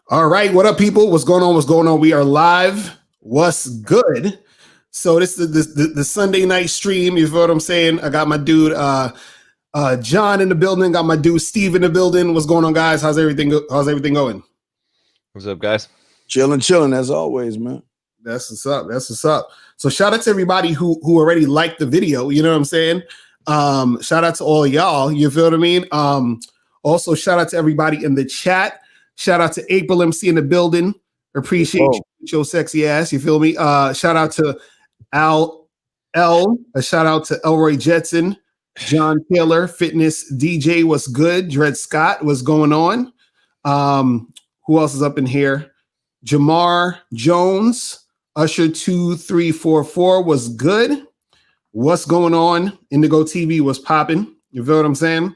All right, what up, people? What's going on? What's going on? We are live. What's good? So this is the Sunday night stream. You feel what I'm saying? I got my dude John in the building. Got my dude Steve in the building. What's going on, guys? How's everything going? What's up, guys? Chilling as always, man. That's what's up. That's what's up. So shout out to everybody who already liked the video. You know what I'm saying? Shout out to all of y'all. You feel what I mean? Also shout out to everybody in the chat. Shout out to April MC in the building. Appreciate you, your sexy ass. You feel me? Shout out to Al L. A shout out to Elroy Jetson, John Taylor, Fitness DJ. What's good? Dred Scott. What's going on? Who else is up in here? Jamar Jones, Usher 2344 was good. What's going on? Indigo TV was popping. You feel what I'm saying?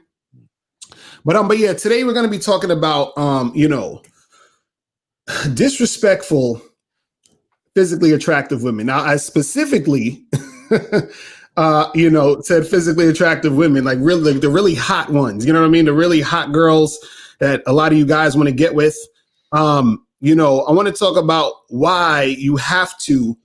But yeah, today we're going to be talking about disrespectful, physically attractive women. Now, I specifically said physically attractive women, like really the really hot ones. You know what I mean? The really hot girls that a lot of you guys want to get with. I want to talk about why you have to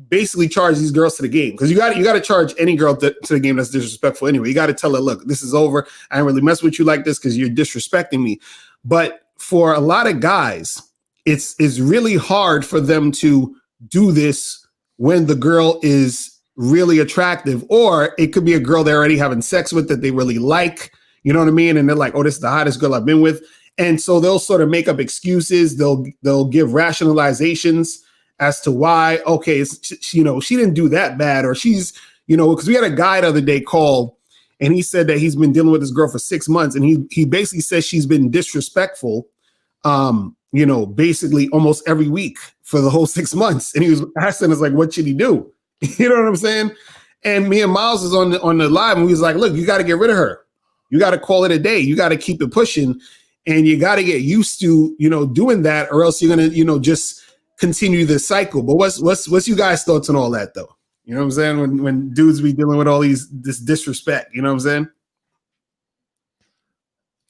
basically charge these girls to the game, because you got to charge any girl to the game that's disrespectful anyway. You got to tell her, look, this is over. I don't really mess with you like this because you're disrespecting me. But for a lot of guys, it's really hard for them to do this when the girl is really attractive, or it could be a girl they're already having sex with that they really like. You know what I mean? And they're like, oh, this is the hottest girl I've been with. And so they'll sort of make up excuses. They'll give rationalizations as to why, okay, she didn't do that bad, or she's, because we had a guy the other day call, and he said that he's been dealing with this girl for 6 months, and he basically says she's been disrespectful, basically almost every week for the whole 6 months. And he was asking us, like, what should he do? You know what I'm saying? And me and Miles is on the live, and we was like, look, you got to get rid of her. You got to call it a day. You got to keep it pushing, and you got to get used to, doing that, or else you're going to, just continue the cycle. But what's you guys' thoughts on all that, though? You know what I'm saying? When dudes be dealing with all this disrespect, you know what I'm saying?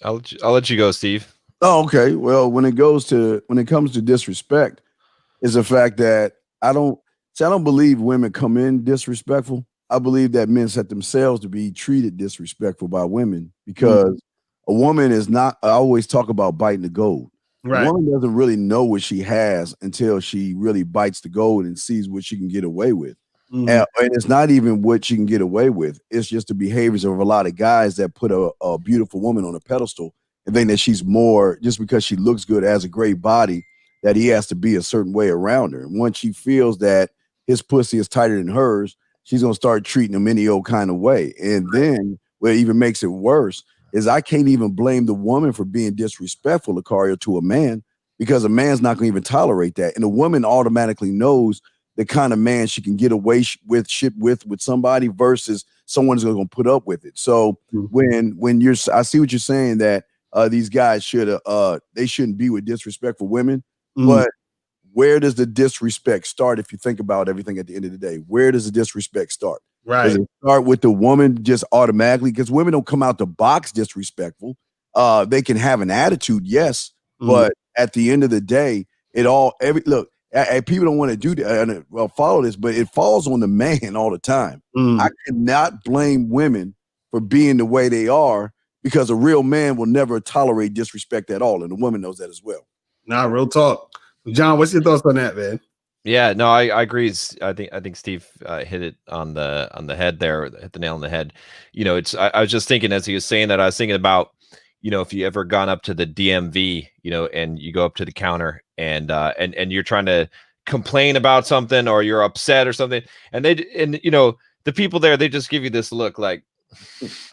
I'll let you go, Steve. Oh, okay. Well, when it comes to disrespect, is the fact that I don't believe women come in disrespectful. I believe that men set themselves to be treated disrespectful by women, because a woman is not. I always talk about biting the gold. Right. A woman doesn't really know what she has until she really bites the gold and sees what she can get away with. Mm-hmm. And it's not even what she can get away with. It's just the behaviors of a lot of guys that put a beautiful woman on a pedestal and think that she's more just because she looks good, has a great body, that he has to be a certain way around her. And once she feels that his pussy is tighter than hers, she's going to start treating him any old kind of way. And then what even makes it worse is I can't even blame the woman for being disrespectful, Lucario, to a man, because a man's not going to even tolerate that. And the woman automatically knows the kind of man she can get away with somebody versus someone's going to put up with it. So when I see what you're saying, that these guys they shouldn't be with disrespectful women, but where does the disrespect start? If you think about everything at the end of the day, where does the disrespect start? Right. Does it start with the woman just automatically? Because women don't come out the box disrespectful. They can have an attitude, yes, but at the end of the day, people don't want to do that. Follow this, but it falls on the man all the time. I cannot blame women for being the way they are, because a real man will never tolerate disrespect at all, and the woman knows that as well. Nah, real talk. John, what's your thoughts on that, man? Yeah, no, I agree. I think Steve hit it on the head there, hit the nail on the head. I was just thinking as he was saying that, I was thinking about, if you ever gone up to the DMV, and you go up to the counter and you're trying to complain about something, or you're upset or something, and the people there, they just give you this look like,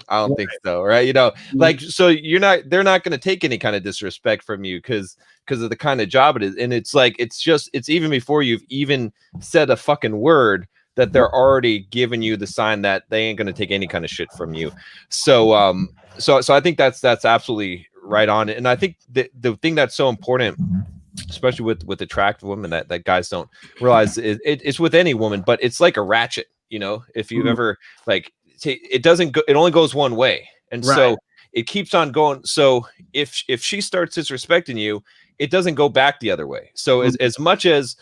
I don't think so, right? Like, so they're not going to take any kind of disrespect from you because of the kind of job it is. And it's like, it's even before you've even said a fucking word, that they're already giving you the sign that they ain't going to take any kind of shit from you. So, so I think that's absolutely right on. And I think the thing that's so important, especially with attractive women, that guys don't realize, it's with any woman, but it's like a ratchet, if you've ever, like, it doesn't go, it only goes one way. And so it keeps on going. So if she starts disrespecting you, it doesn't go back the other way. So as much as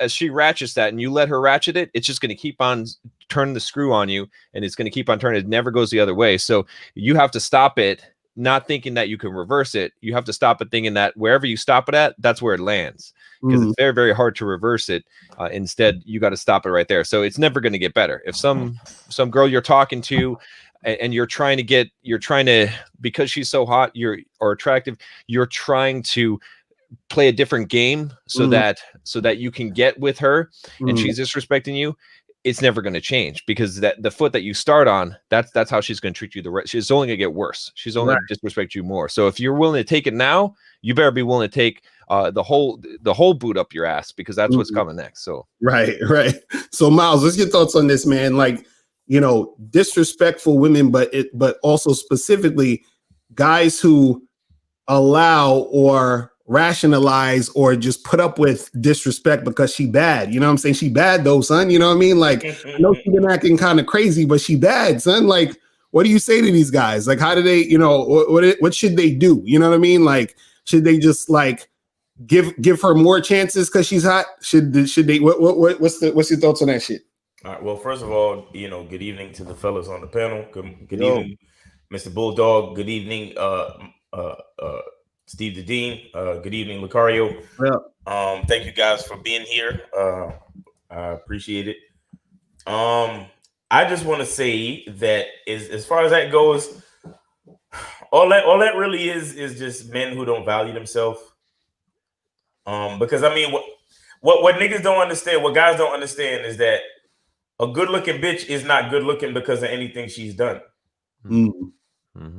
she ratchets that and you let her ratchet it, it's just going to keep on turning the screw on you, and it's going to keep on turning. It never goes the other way. So you have to stop it, not thinking that you can reverse it. You have to stop it thinking that wherever you stop it at, that's where it lands, because it's very, very hard to reverse it. Instead, you got to stop it right there. So it's never going to get better. If some girl you're talking to and you're trying to, because she's so hot, or attractive, you're trying to play a different game so that you can get with her, and she's disrespecting you, it's never going to change, because that the foot that you start on, that's how she's going to treat you. She's only going to get worse. She's only going to disrespect you more. So if you're willing to take it now, you better be willing to take the whole boot up your ass, because that's what's coming next. So right. So Miles, what's your thoughts on this, man? Like, disrespectful women, but also specifically guys who allow or rationalize or just put up with disrespect because she bad. You know what I'm saying? She bad though, son. You know what I mean? Like, I know she been acting kind of crazy, but she bad, son. Like, what do you say to these guys? Like, how do they, what should they do? You know what I mean? Like, should they just like give her more chances because she's hot? Should they? What's your thoughts on that shit? All right. Well, first of all, good evening to the fellas on the panel. Good evening, Mr. Bulldog. Good evening, Steve the Dean. Good evening, Lucario. Yeah. Thank you guys for being here. I appreciate it. I just want to say that as far as that goes, all that really is just men who don't value themselves. Because I mean, what niggas don't understand, what guys don't understand, is that a good-looking bitch is not good-looking because of anything she's done.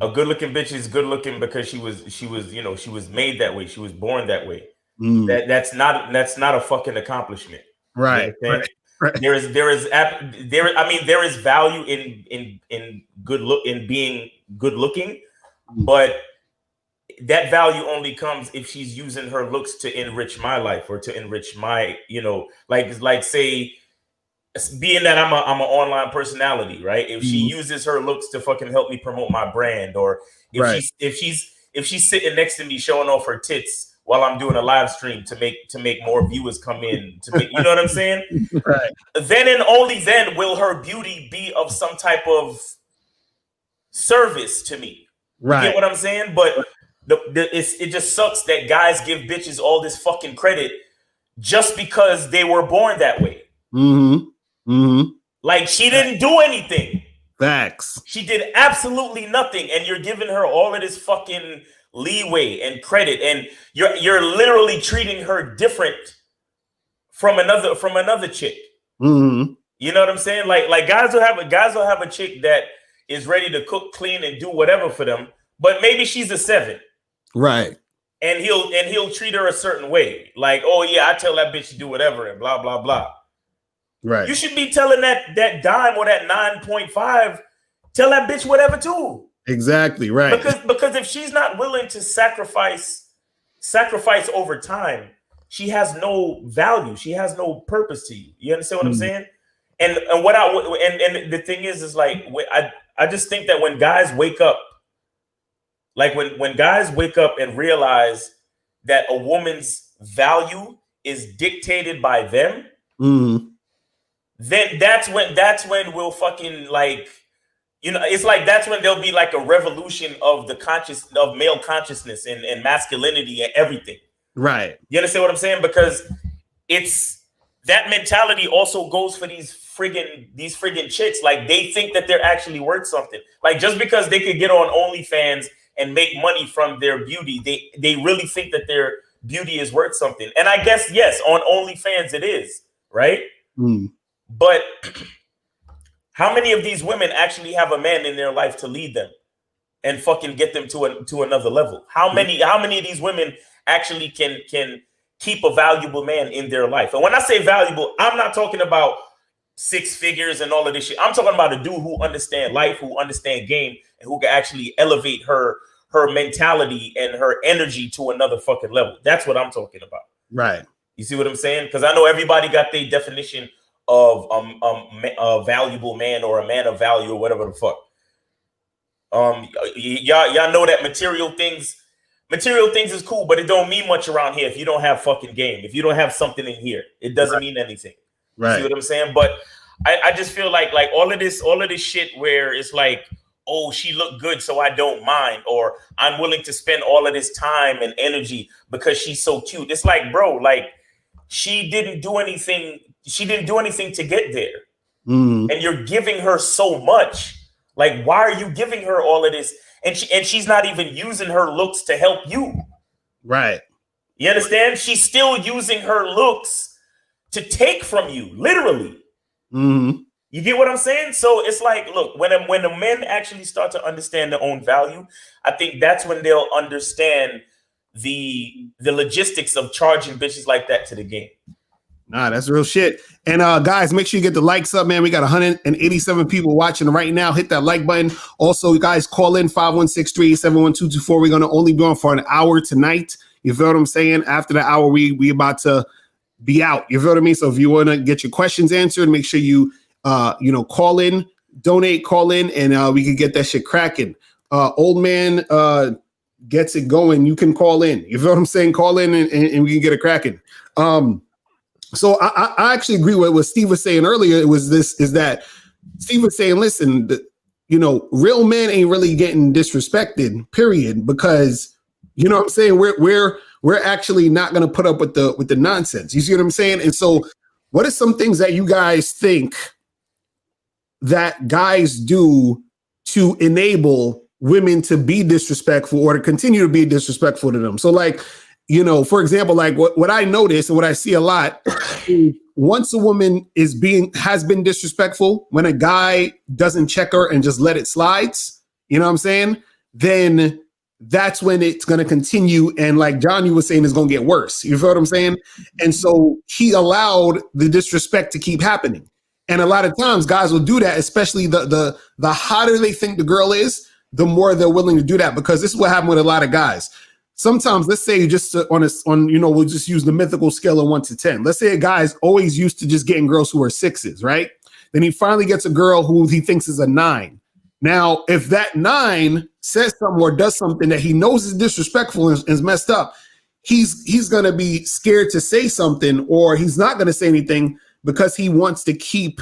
A good-looking bitch is good-looking because she was made that way. She was born that way. That's not a fucking accomplishment. Right. There is value in being good-looking, but that value only comes if she's using her looks to enrich my life or to enrich my, like say, being that I'm an online personality, right? If she uses her looks to fucking help me promote my brand, or if she's sitting next to me showing off her tits while I'm doing a live stream to make more viewers come in, you know what I'm saying? Right. Then and only then will her beauty be of some type of service to me. Right. You get what I'm saying? But it just sucks that guys give bitches all this fucking credit just because they were born that way. Like, she didn't do anything. Facts. She did absolutely nothing, and you're giving her all of this fucking leeway and credit, and you're literally treating her different from another chick. You know what I'm saying? Like guys will have a chick that is ready to cook, clean, and do whatever for them, but maybe she's a 7. Right. And he'll treat her a certain way. Like, oh yeah, I tell that bitch to do whatever and blah blah blah. Right. You should be telling that dime or that 9.5, tell that bitch whatever too. Exactly, right. Because if she's not willing to sacrifice over time, she has no value. She has no purpose to you. You understand what I'm saying? And the thing is like, I just think that when guys wake up, like when guys wake up and realize that a woman's value is dictated by them, then that's when we'll fucking, like, it's like that's when there'll be like a revolution of male consciousness and masculinity and everything. Right. You understand what I'm saying? Because it's that mentality also goes for these friggin' chicks. Like, they think that they're actually worth something. Like, just because they could get on OnlyFans and make money from their beauty, they really think that their beauty is worth something. And I guess, yes, on OnlyFans it is, right? But how many of these women actually have a man in their life to lead them and fucking get them to another level? How many of these women actually can keep a valuable man in their life? And when I say valuable, I'm not talking about 6 figures and all of this shit. I'm talking about a dude who understand life, who understand game, and who can actually elevate her mentality and her energy to another fucking level. That's what I'm talking about. Right. You see what I'm saying? Because I know everybody got their definition of a valuable man or a man of value or whatever the fuck. Y'all know that material things is cool, but it don't mean much around here if you don't have fucking game. If you don't have something in here, it doesn't mean anything. Right. See what I'm saying? But I just feel like all of this shit where it's like, oh, she looked good, so I don't mind, or I'm willing to spend all of this time and energy because she's so cute. It's like, bro, like she didn't do anything. She didn't do anything to get there, and you're giving her so much. Like, why are you giving her all of this? And she's not even using her looks to help you. Right. You understand? She's still using her looks to take from you, literally. Mm-hmm. You get what I'm saying? So it's like, look, when the men actually start to understand their own value, I think that's when they'll understand the logistics of charging bitches like that to the game. Nah, that's real shit. And guys, make sure you get the likes up, man. We got 187 people watching right now. Hit that like button. Also, you guys call in 516-387-1224. We're going to only be on for an hour tonight. You feel what I'm saying? After the hour, we about to be out. You feel what I mean? So if you want to get your questions answered, make sure you call in, donate, call in, and we can get that shit cracking. Old man gets it going. You can call in. You feel what I'm saying? Call in and we can get it cracking. So I actually agree with what Steve was saying earlier. Is that Steve was saying, listen, real men ain't really getting disrespected, period, because you know what I'm saying? We're actually not going to put up with the nonsense. You see what I'm saying? And so what are some things that you guys think that guys do to enable women to be disrespectful or to continue to be disrespectful to them? So like, for example, like what I notice and what I see a lot, once a woman has been disrespectful, when a guy doesn't check her and just let it slides, you know what I'm saying? Then that's when it's going to continue. And like John, you were saying, it's going to get worse. You feel what I'm saying? And so he allowed the disrespect to keep happening. And a lot of times guys will do that, especially the hotter they think the girl is, the more they're willing to do that, because this is what happened with a lot of guys. Sometimes, let's say just we'll just use the mythical scale of 1 to 10. Let's say a guy is always used to just getting girls who are 6s, right? Then he finally gets a girl who he thinks is a 9. Now, if that 9 says something or does something that he knows is disrespectful and is messed up, he's going to be scared to say something, or he's not going to say anything because he wants to keep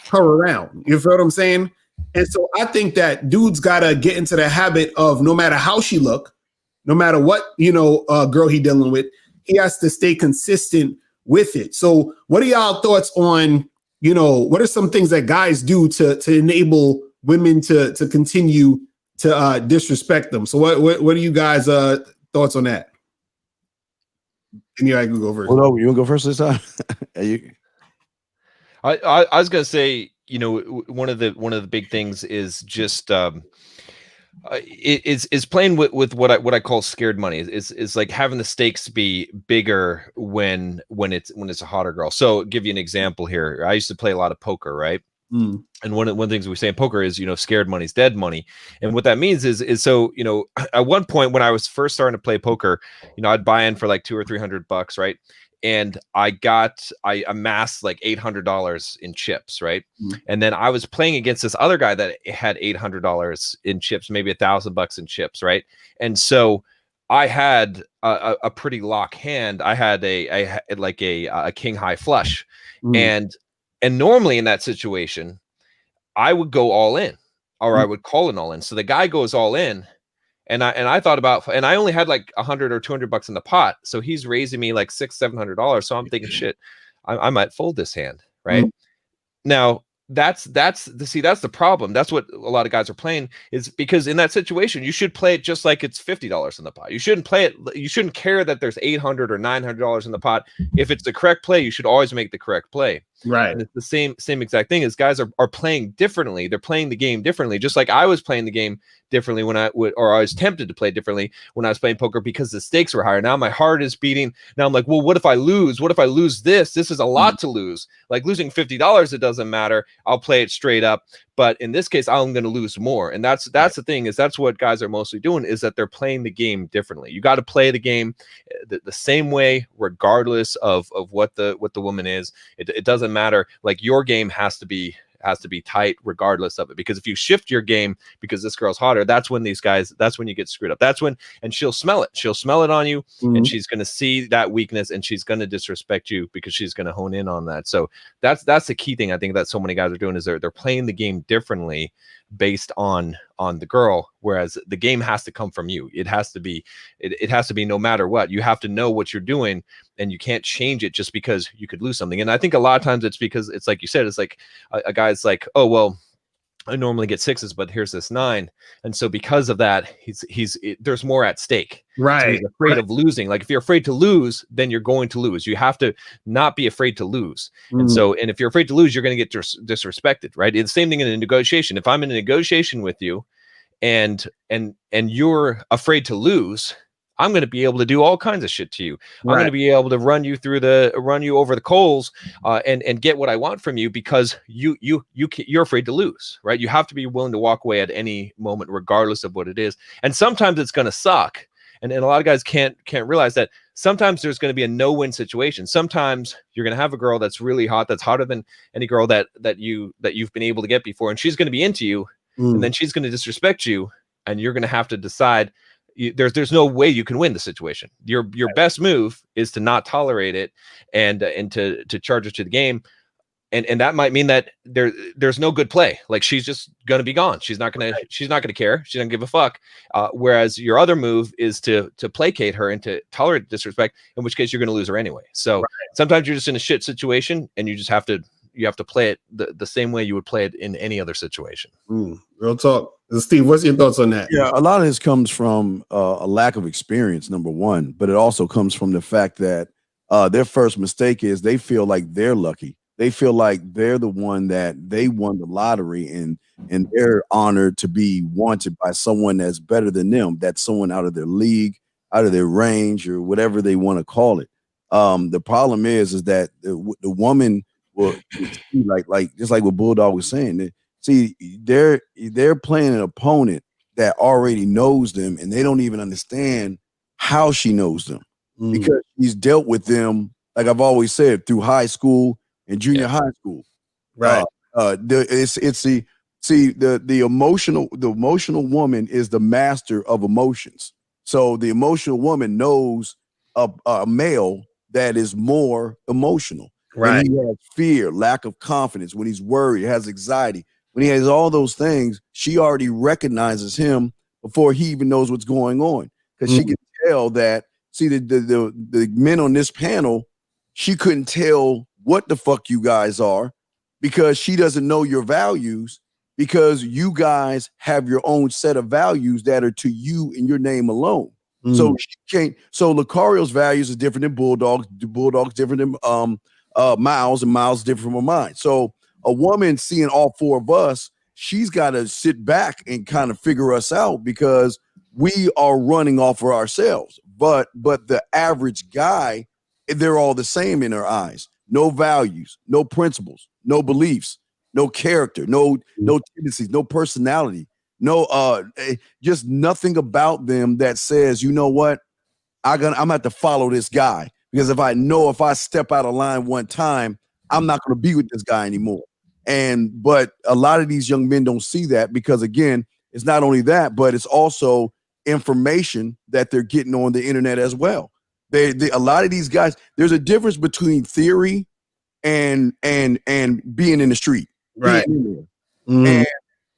her around. You feel what I'm saying? And so I think that dudes got to get into the habit of, no matter how she look, no matter what, girl he dealing with, he has to stay consistent with it. So what are y'all thoughts on, what are some things that guys do to enable women to continue to disrespect them? So what are you guys thoughts on that? And I can go first. Well, no, you want to go first this time? I was gonna say, one of the big things is just is playing with what I call scared money. Is like having the stakes be bigger when it's a hotter girl. So give you an example here. I used to play a lot of poker, right? And one of the things we say in poker is, scared money's dead money. And what that means is so, at one point when I was first starting to play poker, I'd buy in for like $200 or $300, right? And I amassed like $800 in chips, right? And then I was playing against this other guy that had $800 in chips, maybe $1,000 in chips, right? And so I had a pretty lock hand. I had a king high flush, and normally in that situation, I would go all in, or I would call an all in. So the guy goes all in. And I thought about, and I only had like $100 or $200 in the pot. So he's raising me like $600-700. So I'm thinking, shit, I might fold this hand. Right. Now that's the problem. That's what a lot of guys are playing, is because in that situation, you should play it just like it's $50 in the pot. You shouldn't play it. You shouldn't care that there's $800 or $900 in the pot. If it's the correct play, you should always make the correct play. Right. And it's the same exact thing. Is guys are playing differently. They're playing the game differently. Just like I was playing the game differently when I was tempted to play differently when I was playing poker, because the stakes were higher. Now my heart is beating. Now I'm like, well, what if I lose? What if I lose this? This is a lot to lose. Like losing $50, it doesn't matter. I'll play it straight up. But in this case, I'm going to lose more. And that's the thing, is that's what guys are mostly doing, is that they're playing the game differently. You got to play the game the same way, regardless of what the woman is. It doesn't matter. Like your game has to be has to be tight regardless of it. Because if you shift your game because this girl's hotter, that's when you get screwed up. That's when, and she'll smell it on you, and she's going to see that weakness, and she's going to disrespect you because she's going to hone in on that. So that's the key thing I think that so many guys are doing, is they're playing the game differently based on the girl, whereas the game has to come from you. It has to be no matter what. You have to know what you're doing, and you can't change it just because you could lose something. And I think a lot of times it's because it's like you said, it's like a guy's like, oh well, I normally get 6s, but here's this 9, and so because of that, there's more at stake. Right. So he's afraid of losing. Like if you're afraid to lose, then you're going to lose. You have to not be afraid to lose. And if you're afraid to lose, you're going to get disrespected, right? It's the same thing in a negotiation. If I'm in a negotiation with you, and you're afraid to lose, I'm going to be able to do all kinds of shit to you. I'm going to be able to run you over the coals, and get what I want from you because you're afraid to lose, right? You have to be willing to walk away at any moment, regardless of what it is. And sometimes it's going to suck. And a lot of guys can't realize that sometimes there's going to be a no-win situation. Sometimes you're going to have a girl that's really hot, that's hotter than any girl that you've been able to get before, and she's going to be into you, and then she's going to disrespect you, and you're going to have to decide. There's no way you can win the situation. Your best move is to not tolerate it and to charge it to the game. And that might mean that there's no good play. Like she's just gonna be gone. She's not gonna care. She's not gonna give a fuck. Whereas your other move is to placate her and to tolerate disrespect, in which case you're gonna lose her anyway. So sometimes you're just in a shit situation and you just have to play it the same way you would play it in any other situation. Real talk. Steve, what's your thoughts on that? Yeah, a lot of this comes from a lack of experience, number one, but it also comes from the fact that their first mistake is they feel like they're lucky. They feel like they're the one that they won the lottery, and they're honored to be wanted by someone that's better than them. That's someone out of their league, out of their range, or whatever they want to call it. The problem is that the woman will, like just like what Bulldog was saying. See, they're playing an opponent that already knows them, and they don't even understand how she knows them because she's dealt with them, like I've always said, through high school and junior high school. Right. The emotional woman is the master of emotions. So the emotional woman knows a male that is more emotional. Right. When he has fear, lack of confidence, when he's worried, has anxiety, when he has all those things, she already recognizes him before he even knows what's going on. Because she can tell that, see, the men on this panel, she couldn't tell what the fuck you guys are because she doesn't know your values, because you guys have your own set of values that are to you in your name alone. So she can't. So Lucario's values are different than Bulldog's. Bulldog's different than Miles, and Miles different from mine. So a woman seeing all four of us, she's got to sit back and kind of figure us out because we are running off for ourselves. But the average guy, they're all the same in her eyes. No values, no principles, no beliefs, no character, no tendencies, no personality, no just nothing about them that says, you know what, I'm gonna have to follow this guy, because if I step out of line one time, I'm not gonna be with this guy anymore. But a lot of these young men don't see that, because again, it's not only that, but it's also information that they're getting on the internet as well. A lot of these guys, there's a difference between theory and being in the street. Right. And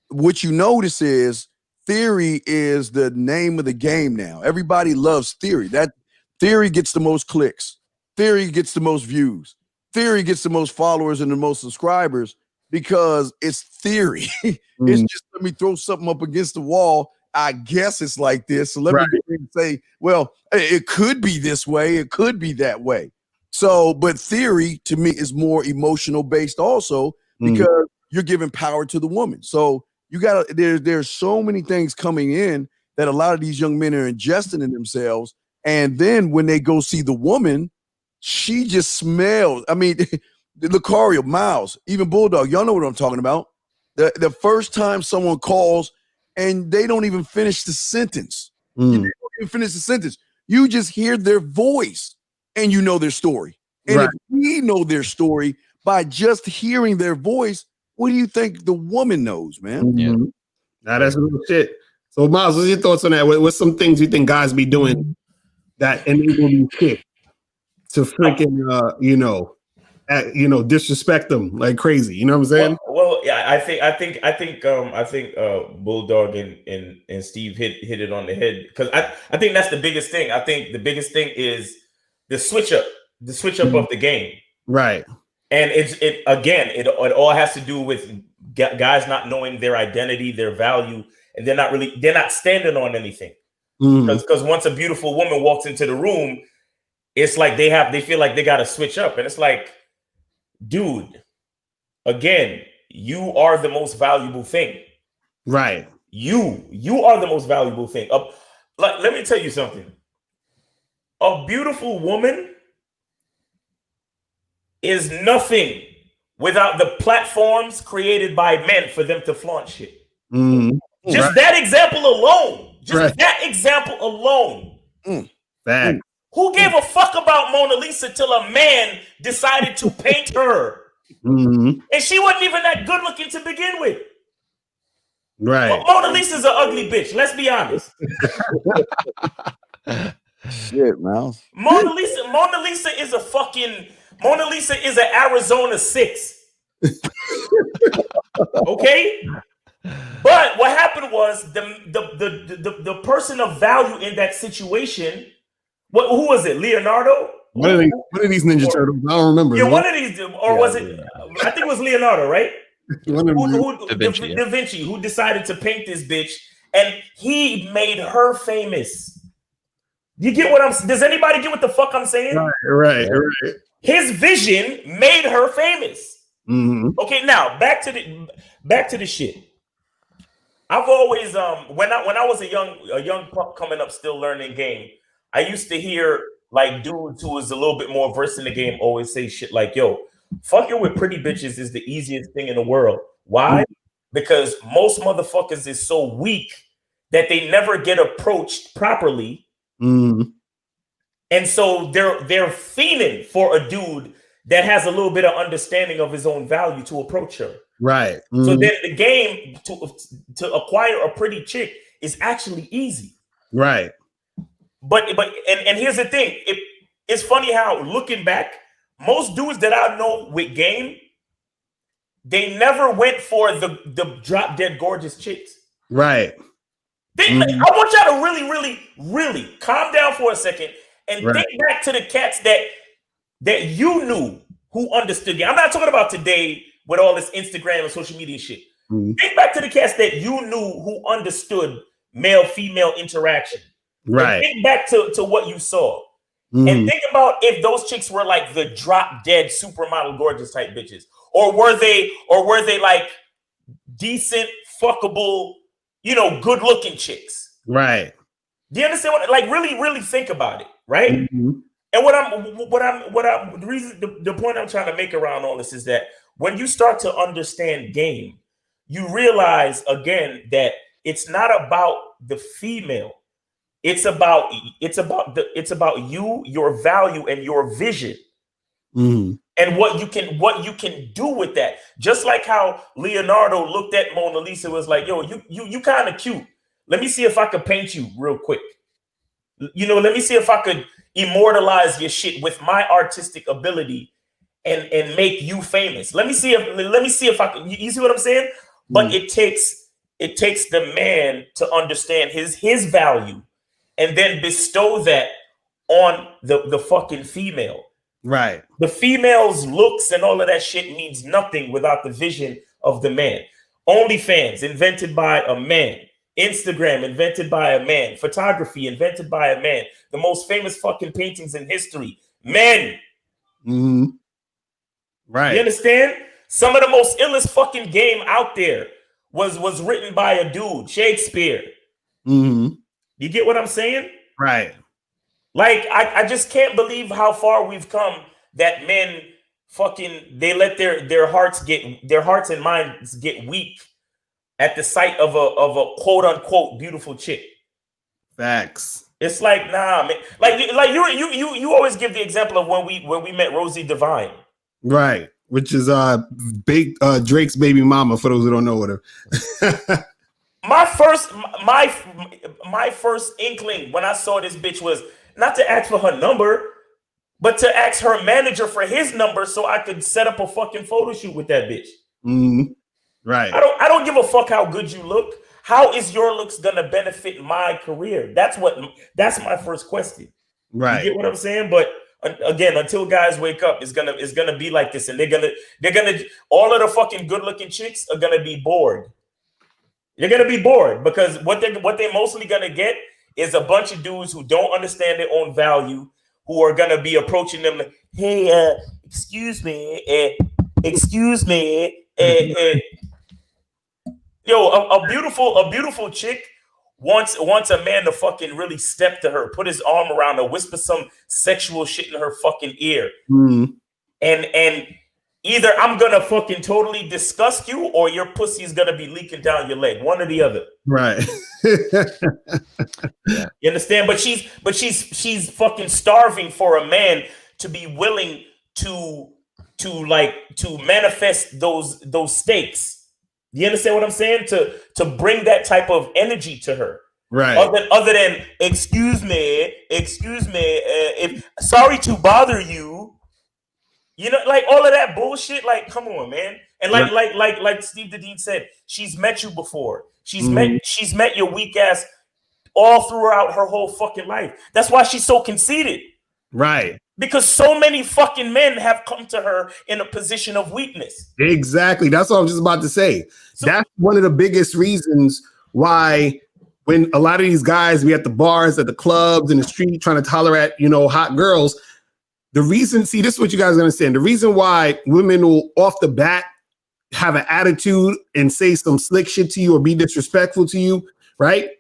what you notice is theory is the name of the game now. Everybody loves theory. That theory gets the most clicks. Theory gets the most views. Theory gets the most followers and the most subscribers because it's theory. It's just, let me throw something up against the wall. I guess it's like this. So let me say, well, it could be this way. It could be that way. So, but theory to me is more emotional based also, because you're giving power to the woman. So you got to, there's so many things coming in that a lot of these young men are ingesting in themselves. And then when they go see the woman, she just smells. I mean, Lucario, Miles, even Bulldog, y'all know what I'm talking about. The first time someone calls and they don't even finish the sentence. You don't even finish the sentence. You just hear their voice and you know their story. And if we know their story by just hearing their voice, What do you think the woman knows, man? Yeah. Mhm. Nah, that's real shit. So, Miles, what's your thoughts on that? What's some things you think guys be doing that enable these chicks to freaking, disrespect them like crazy? You know what I'm saying? Well, yeah, I think Bulldog and Steve hit it on the head, because I think that's the biggest thing. I think the biggest thing is the switch up of the game, Right. and it all has to do with guys not knowing their identity, their value, and they're not standing on anything. Mhm. Because once a beautiful woman walks into the room, it's like they feel like they got to switch up, and it's like, dude, again, you are the most valuable thing. Right. You are the most valuable thing. Let me tell you something. A beautiful woman is nothing without the platforms created by men for them to flaunt shit. Mhm. Just Right. that example alone. Right. That example alone. Fact. Who gave a fuck about Mona Lisa till a man decided to paint her? Mhm. And she wasn't even that good looking to begin with. Right. Mona Lisa's an ugly bitch. Let's be honest. Shit, Mouse. Mona Lisa is an Arizona 6. Okay? But what happened was the person of value in that situation, who was it? Leonardo? One of these Ninja Turtles. I don't remember. Yeah, one of these, or was it? I think it was Leonardo, right? One of these. Da Vinci, who decided to paint this bitch, and he made her famous. You get what I'm? Does anybody get what the fuck I'm saying? Right. His vision made her famous. Mhm. Okay, now back to the shit. I've always when I was a young pup coming up, still learning game, I used to hear like dudes who was a little bit more versed in the game always say shit like, "Yo, fucking with pretty bitches is the easiest thing in the world." Why? Because most motherfuckers is so weak that they never get approached properly, Mhm. and so they're fiending for a dude that has a little bit of understanding of his own value to approach her. Right. So Mhm. then the game to acquire a pretty chick is actually easy. Right. But here's the thing. It's funny how, looking back, most dudes that I know with game, they never went for the drop dead gorgeous chicks. Right. I want y'all to really, really, really calm down for a second and think back to the cats that you knew who understood game. I'm not talking about today with all this Instagram and social media shit. Think back to the cats that you knew who understood male-female interaction. Right. And think back to what you saw. And think about if those chicks were like the drop dead supermodel gorgeous type bitches. Or were they like decent, fuckable, good looking chicks? Right. Do you understand what, like, really, really think about it, right? Mhm. And the point I'm trying to make around all this is that when you start to understand game, you realize again that it's not about the female. It's about you, your value, and your vision, and what you can do with that. Just like how Leonardo looked at Mona Lisa, was like, "Yo, you kind of cute. Let me see if I could paint you real quick. Let me see if I could immortalize your shit with my artistic ability and make you famous. Let me see if I can." You see what I'm saying? But it takes the man to understand his value and then bestow that on the fucking female. Right. The female's looks and all of that shit means nothing without the vision of the man. OnlyFans invented by a man. Instagram invented by a man. Photography invented by a man. The most famous fucking paintings in history, men. Right. You understand? Some of the most illest fucking game out there was written by a dude, Shakespeare. You get what I'm saying? Right. Like, I just can't believe how far we've come that men they let their hearts and minds get weak at the sight of a quote unquote beautiful chick. Facts. It's like, nah, man. Like you always give the example of when we met Rosie Devine. Right. which is Drake's baby mama. For those who don't know what her. My first inkling when I saw this bitch was not to ask for her number, but to ask her manager for his number so I could set up a fucking photo shoot with that bitch. Mm-hmm. Right. I don't give a fuck how good you look. How is your looks gonna benefit my career? That's my first question. Right. You get what I'm saying? But again, until guys wake up, it's gonna be like this, and they're gonna all of the fucking good looking chicks are gonna be bored. You're gonna be bored because what they're mostly gonna get is a bunch of dudes who don't understand their own value, who are gonna be approaching them like, hey, excuse me, yo, a beautiful chick wants a man to fucking really step to her, put his arm around her, whisper some sexual shit in her fucking ear, and either I'm gonna fucking totally disgust you, or your pussy is gonna be leaking down your leg. One or the other. Right. You understand? But she's fucking starving for a man to be willing to manifest those stakes. You understand what I'm saying? To bring that type of energy to her. Right. Other than excuse me, if sorry to bother you. You know, like all of that bullshit. Like, come on, man. And like Steve Dedeen said, she's met you before. She's met your weak ass all throughout her whole fucking life. That's why she's so conceited. Right. Because so many fucking men have come to her in a position of weakness. Exactly. That's what I was just about to say. So, that's one of the biggest reasons why when a lot of these guys be at the bars, at the clubs, in the street trying to tolerate, hot girls. The reason, see, this is what you guys understand. The reason why women will off the bat have an attitude and say some slick shit to you or be disrespectful to you, right?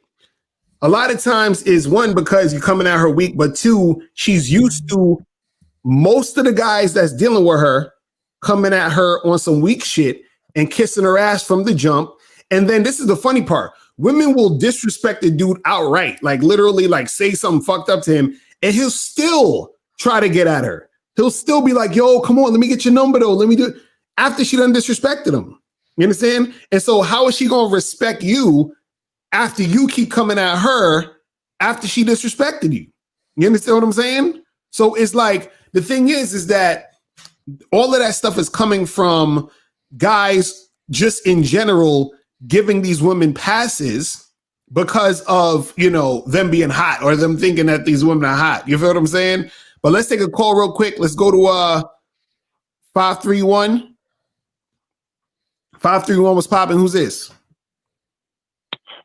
A lot of times is one, because you're coming at her weak, but two, she's used to most of the guys that's dealing with her coming at her on some weak shit and kissing her ass from the jump. And then this is the funny part. Women will disrespect the dude outright, like literally like say something fucked up to him, and he'll still try to get at her. He'll still be like, yo, come on, let me get your number though. Let me do it. After she done disrespected him. You understand? And so how is she going to respect you after you keep coming at her after she disrespected you? You understand what I'm saying? So it's like, the thing is that all of that stuff is coming from guys just in general giving these women passes because of, them being hot or them thinking that these women are hot. You feel what I'm saying? But let's take a call real quick. Let's go to 531. 531 was popping. Who's this?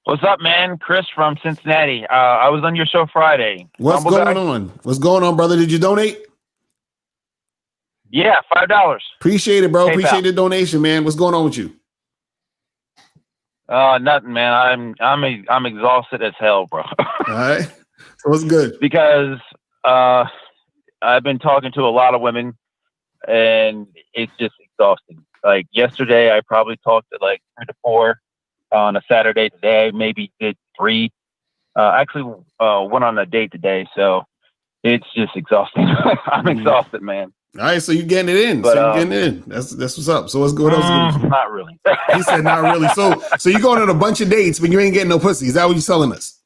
What's up, man? Chris from Cincinnati. I was on your show Friday. What's going on? What's going on, brother? Did you donate? Yeah, $5. Appreciate it, bro. PayPal. Appreciate the donation, man. What's going on with you? Nothing, man. I'm exhausted as hell, bro. All right. So what's good? Because I've been talking to a lot of women, and it's just exhausting. Like yesterday, I probably talked to like 3 to 4. On a Saturday today, maybe did 3. Actually, went on a date today, so it's just exhausting. I'm exhausted, man. All right, so you're getting it in. But, so you're getting it in. That's what's up. So what's good? Not really. He said not really. So you're going on a bunch of dates, but you ain't getting no pussy. Is that what you're telling us?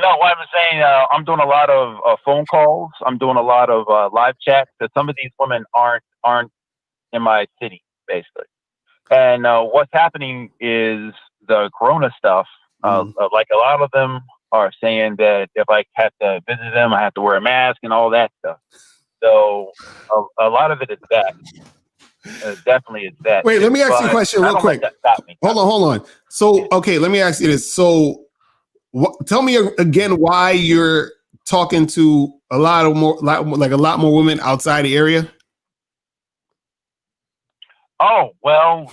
No, what I'm saying, I'm doing a lot of phone calls. I'm doing a lot of live chat, because some of these women aren't in my city, basically. And what's happening is the Corona stuff. Like a lot of them are saying that if I have to visit them, I have to wear a mask and all that stuff. So a lot of it is that. Definitely is that. Wait, let me ask you a question real quick. Hold on. So, okay, let me ask you this. So tell me again why you're talking to a lot more women outside the area. Oh, well,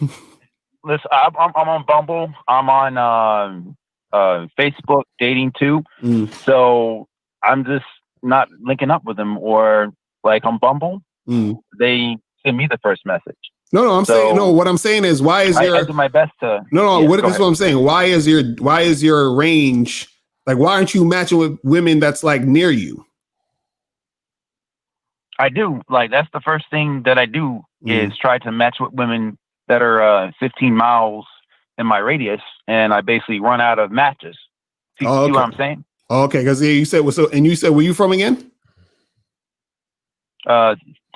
listen, I'm on Bumble. I'm on Facebook dating too. So I'm just not linking up with them, or like on Bumble, they send me the first message. No, I'm saying no. What I'm saying is, why is there? I do my best to. No. Yeah, this is what I'm saying. Why is your range? Like, why aren't you matching with women that's like near you? I do. Like, that's the first thing that I do is try to match with women that are 15 miles in my radius, and I basically run out of matches. See what I'm saying? Okay, because you said and you said where you from again?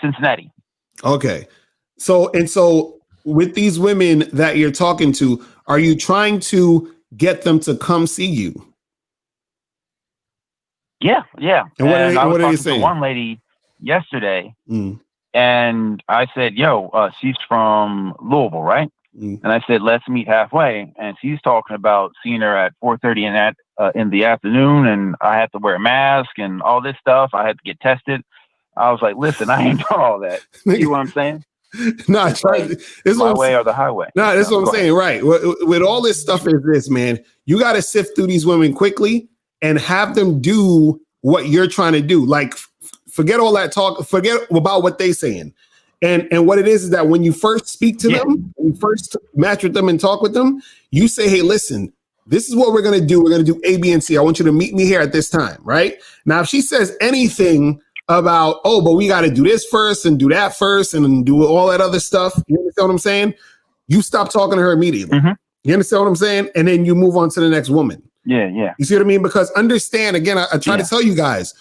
Cincinnati. Okay, so with these women that you're talking to, are you trying to get them to come see you? Yeah. And what I was are you talking saying? to one lady yesterday, and I said, "Yo, she's from Louisville, right?" And I said, "Let's meet halfway." And she's talking about seeing her at 4:30 in the afternoon, and I had to wear a mask and all this stuff. I had to get tested. I was like, "Listen, I ain't doing all that." You know what I'm saying? No, this my way or the highway. No, that's what I'm saying. Right. With all this stuff is this, man. You got to sift through these women quickly and have them do what you're trying to do. Like, forget all that talk. Forget about what they're saying. And what it is that when you first speak to them, when you first match with them and talk with them, you say, hey, listen, this is what we're going to do. We're going to do A, B, and C. I want you to meet me here at this time. Right. Now, if she says anything about, oh, but we got to do this first and do that first and do all that other stuff, you understand what I'm saying? You stop talking to her immediately. You understand what I'm saying? And then you move on to the next woman. Yeah. You see what I mean? Because understand, again, I try to tell you guys,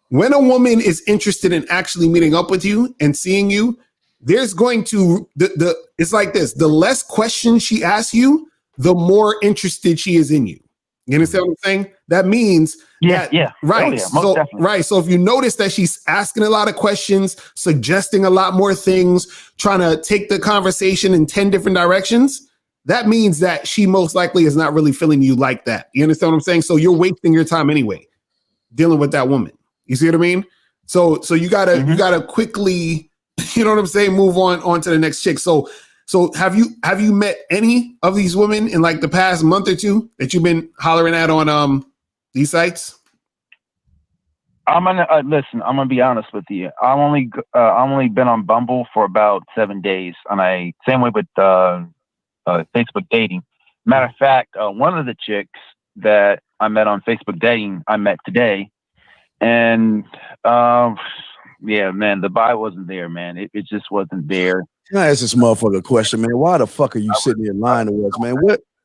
when a woman is interested in actually meeting up with you and seeing you, there's going to, it's like this, the less questions she asks you, the more interested she is in you. You understand what I'm saying? That means right. Oh, yeah, Right. So if you notice that she's asking a lot of questions, suggesting a lot more things, trying to take the conversation in 10 different directions, that means that she most likely is not really feeling you like that. You understand what I'm saying? So you're wasting your time anyway, dealing with that woman. You see what I mean? So you gotta quickly, you know what I'm saying, move on to the next chick. So have you met any of these women in like the past month or two that you've been hollering at on these sites? I'm gonna listen. I'm gonna be honest with you. I'm only been on Bumble for about 7 days, and same way with Facebook dating. Matter of fact, one of the chicks that I met on Facebook dating, I met today, and yeah, man, the vibe wasn't there, man. It just wasn't there. Can I ask this motherfucker a question, man? Why the fuck are you sitting here lying to us, man?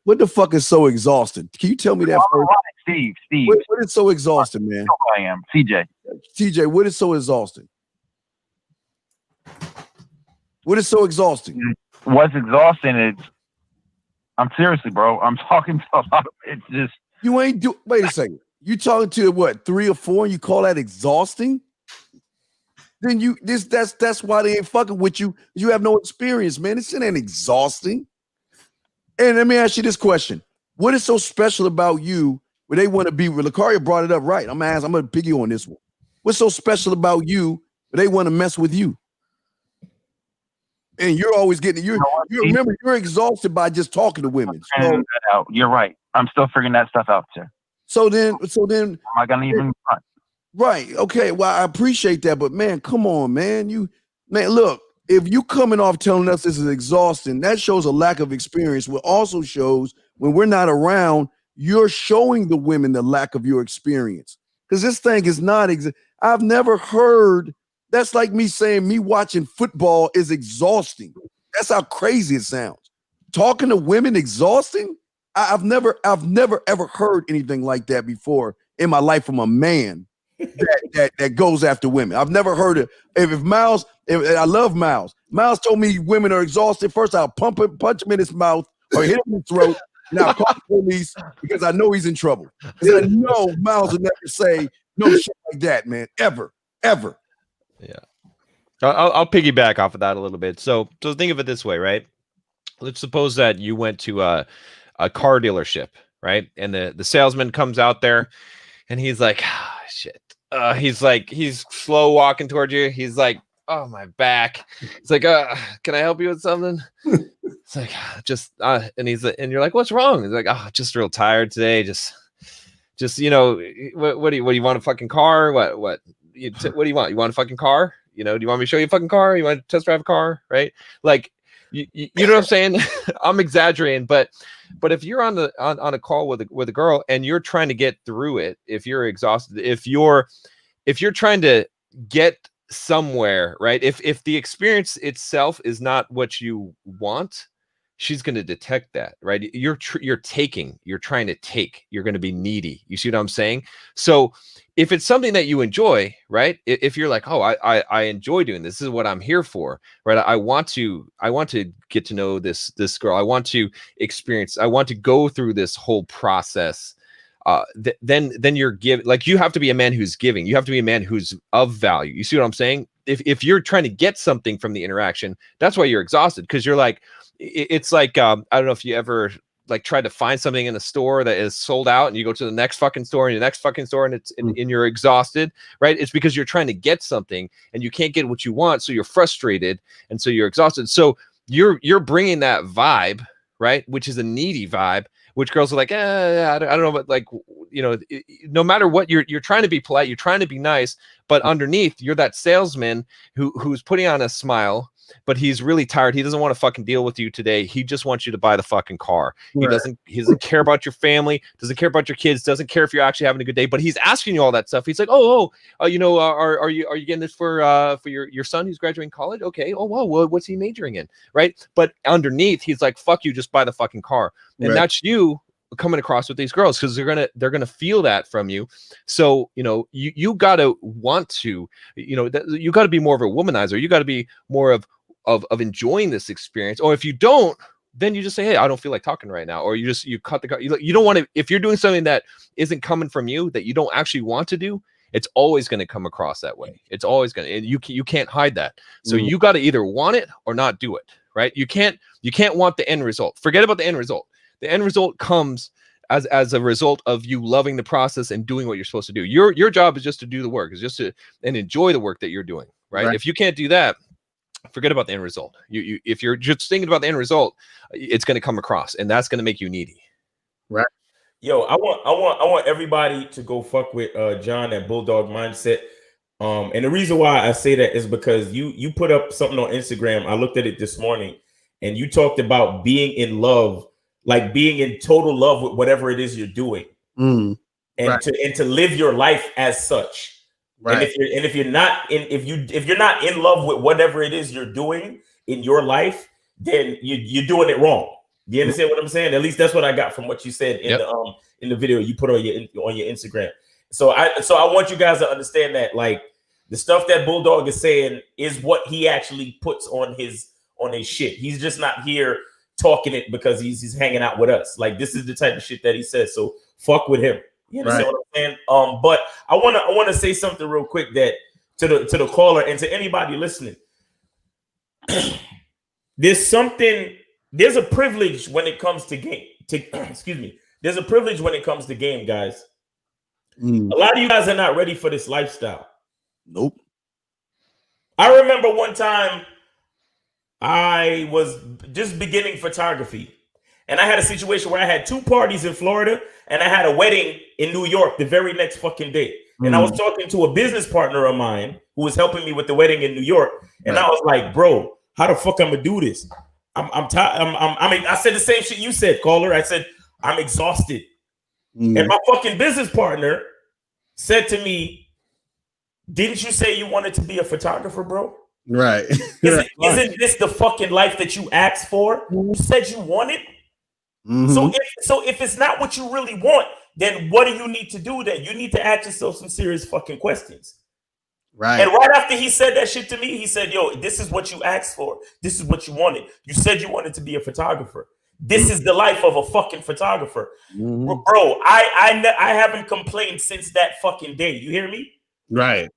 What the fuck is so exhausting? Can you tell me that first? Steve. What is so exhausting, man? I am TJ. What is so exhausting? What is so exhausting? What's exhausting is, I'm seriously, bro. I'm talking to a lot of, it's just. You ain't wait a second. You talking to what, 3 or 4 and you call that exhausting? Then that's why they ain't fucking with you. You have no experience, man. This shit ain't exhausting. And let me ask you this question. What is so special about you where they want to be with? Lucaria brought it up right. I'm gonna pick you on this one. What's so special about you where they want to mess with you? And you're always getting you remember you're exhausted by just talking to women. So, you're right. I'm still figuring that stuff out, sir. So then am I gonna even right? Okay, well, I appreciate that, but man, come on, man. Look, if you coming off telling us this is exhausting, that shows a lack of experience. What also shows when we're not around, you're showing the women the lack of your experience. Because this thing is not I've never heard. That's like me saying me watching football is exhausting. That's how crazy it sounds. Talking to women exhausting? I've never ever heard anything like that before in my life from a man that goes after women. I've never heard it. If I love Miles. Miles told me women are exhausted. First, I'll punch him in his mouth or hit him in the throat, and I'll call the police because I know he's in trouble. Because I know Miles would never say no shit like that, man. Ever. Yeah. I'll piggyback off of that a little bit. So think of it this way, right? Let's suppose that you went to a car dealership, right? And the salesman comes out there and he's like, shit. He's slow walking towards you. He's like, oh, my back. It's like, can I help you with something? It's like, and you're like, what's wrong? He's like, just real tired today. Just, what do you want, a fucking car? What do you want? You want a fucking car? Do you want me to show you a fucking car? You want to test drive a car? Right? Like, you know what I'm saying? I'm exaggerating, but if you're on a call with a girl and you're trying to get through it, if you're exhausted, if you're trying to get somewhere, right? If the experience itself is not what you want, she's going to detect that, right? You're taking, you're trying to take, you're going to be needy. You see what I'm saying? So if it's something that you enjoy, right? If you're like, oh, I enjoy doing this, this is what I'm here for, right? I want to get to know this girl. I want to experience, I want to go through this whole process. Then you're giving, like, you have to be a man who's giving. You have to be a man who's of value. You see what I'm saying? If you're trying to get something from the interaction, that's why you're exhausted, because you're like, it's like, I don't know if you ever like tried to find something in a store that is sold out, and you go to the next fucking store and the next fucking store, and and you're exhausted, right? It's because you're trying to get something and you can't get what you want, so you're frustrated, and so you're exhausted. So you're bringing that vibe, right, which is a needy vibe, which girls are like, I don't know, but like, you know, no matter what, you're trying to be polite, you're trying to be nice, but underneath you're that salesman who's putting on a smile, but he's really tired. He doesn't want to fucking deal with you today. He just wants you to buy the fucking car. He doesn't care about your family, doesn't care about your kids, doesn't care if you're actually having a good day, but he's asking you all that stuff. He's like, you know, are you getting this for your son who's graduating college? Okay. Oh, wow. Well, what's he majoring in? Right. But underneath, he's like, fuck you, just buy the fucking car. And that's you coming across with these girls, because they're gonna feel that from you. So, you know, you gotta want to, you know, you gotta be more of a womanizer. You gotta be more of enjoying this experience. Or if you don't, then you just say, hey, I don't feel like talking right now. Or you cut the car. You don't want to, if you're doing something that isn't coming from you, that you don't actually want to do, it's always going to come across that way. It's always going to, and you can't hide that. So you got to either want it or not do it, right? You can't want the end result. Forget about the end result. The end result comes as a result of you loving the process and doing what you're supposed to do. Your job is just to do the work, is just to and enjoy the work that you're doing, right? If you can't do that, forget about the end result. You if you're just thinking about the end result, it's going to come across, and that's going to make you needy. Right. Yo, I want everybody to go fuck with John at Bulldog Mindset. And the reason why I say that is because you put up something on Instagram. I looked at it this morning, and you talked about being in love, like being in total love with whatever it is you're doing, and to live your life as such. Right. And if you're not in love with whatever it is you're doing in your life, then you're doing it wrong. Do you understand what I'm saying? At least that's what I got from what you said in the video you put on your Instagram. So I want you guys to understand that, like, the stuff that Bulldog is saying is what he actually puts on his shit. He's just not here talking it because he's hanging out with us. Like, this is the type of shit that he says. So fuck with him. You understand what I'm saying? But I wanna say something real quick that to the caller and to anybody listening. There's a privilege when it comes to game. Excuse me. There's a privilege when it comes to game, guys. A lot of you guys are not ready for this lifestyle. Nope. I remember one time I was just beginning photography, and I had a situation where I had 2 parties in Florida and I had a wedding in New York the very next fucking day. And I was talking to a business partner of mine who was helping me with the wedding in New York. And I was like, bro, how the fuck I'm gonna do this? I'm tired. I mean, I said the same shit you said, caller. I said, I'm exhausted. And my fucking business partner said to me, didn't you say you wanted to be a photographer, bro? Right. Isn't this the fucking life that you asked for? You said you wanted. So if it's not what you really want, then what do you need to do then? You need to ask yourself some serious fucking questions. Right. And right after he said that shit to me, he said, yo, this is what you asked for. This is what you wanted. You said you wanted to be a photographer. This is the life of a fucking photographer. Bro, I haven't complained since that fucking day. You hear me? Right.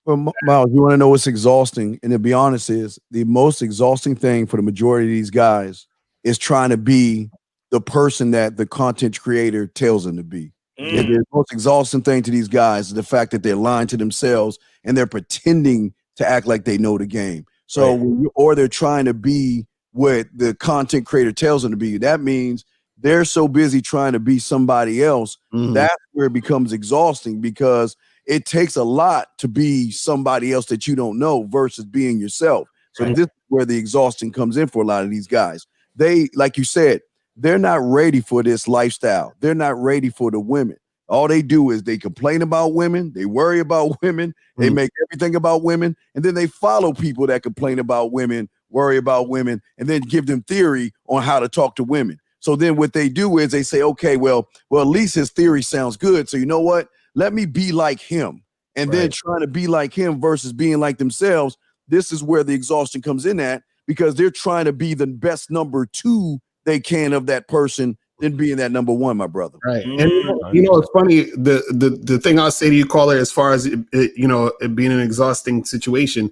Well, Miles, you want to know what's exhausting? And to be honest, is the most exhausting thing for the majority of these guys is trying to be the person that the content creator tells them to be. The most exhausting thing to these guys is the fact that they're lying to themselves and they're pretending to act like they know the game. So, or they're trying to be what the content creator tells them to be. That means they're so busy trying to be somebody else. That's where it becomes exhausting, because it takes a lot to be somebody else that you don't know versus being yourself. So this is where the exhausting comes in for a lot of these guys. They, like you said, they're not ready for this lifestyle. They're not ready for the women. All they do is they complain about women, they worry about women, they make everything about women, and then they follow people that complain about women, worry about women, and then give them theory on how to talk to women. So then what they do is they say, okay, well, at least his theory sounds good. So you know what? Let me be like him. And then trying to be like him versus being like themselves, this is where the exhaustion comes in at, because they're trying to be the best number 2 they can of that person than being that number 1, my brother. Right. And you know, it's funny. The thing I'll say to you, caller, as far as it being an exhausting situation,